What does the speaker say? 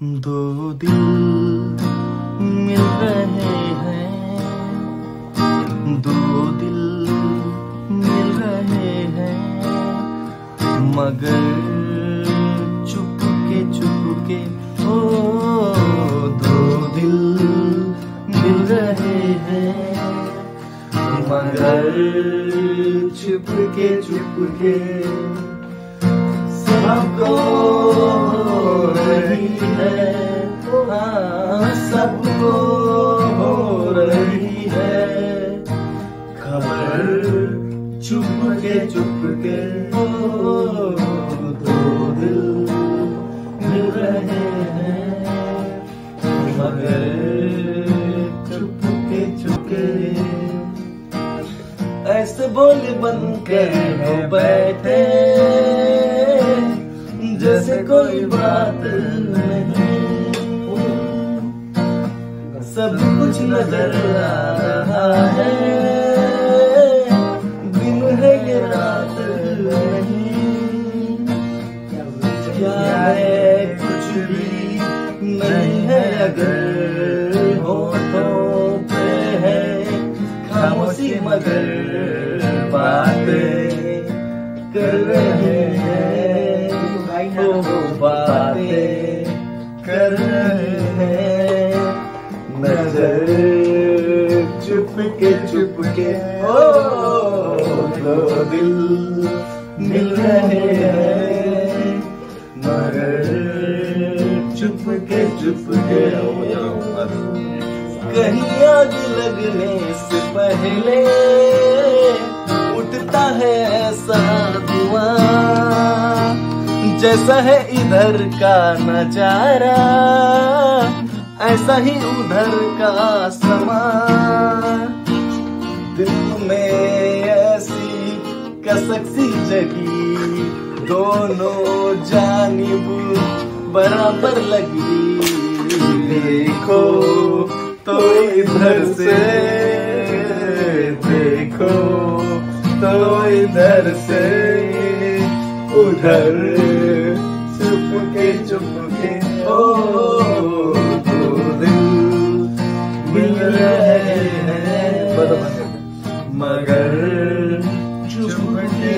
दो दिल मिल रहे हैं, दो दिल मिल रहे हैं, मगर चुपके ओ दो दिल मिल रहे हैं, मगर चुपके सबको हो रही है, हाँ सबको हो रही है खबर। चुपके ओ दो दिल मिल रहे हैं, मगर चुपके ऐसे बोले बनकर हो बैठे जैसे कोई बात नहीं, सब कुछ नजर आ रहा है, दिन है ये रात नहीं, क्या है कुछ भी नहीं है अगर होठों पे है खामोशी, मगर बातें कर रहे हैं, वो बातें कर रहे हैं, नजर चुपके ओ दो दिल मिल रहे हैं, मगर चुपके कहीं आग लगने से पहले उठता है ऐसा धुआं, जैसा है इधर का नजारा ऐसा ही उधर का समा, दिल में ऐसी कसक सी जगी, दोनों जानिब बराबर लगी, देखो तो इधर से, देखो तो इधर से उधर, चुपके ओ दो दिल मिल रहे हैं, मगर चुपके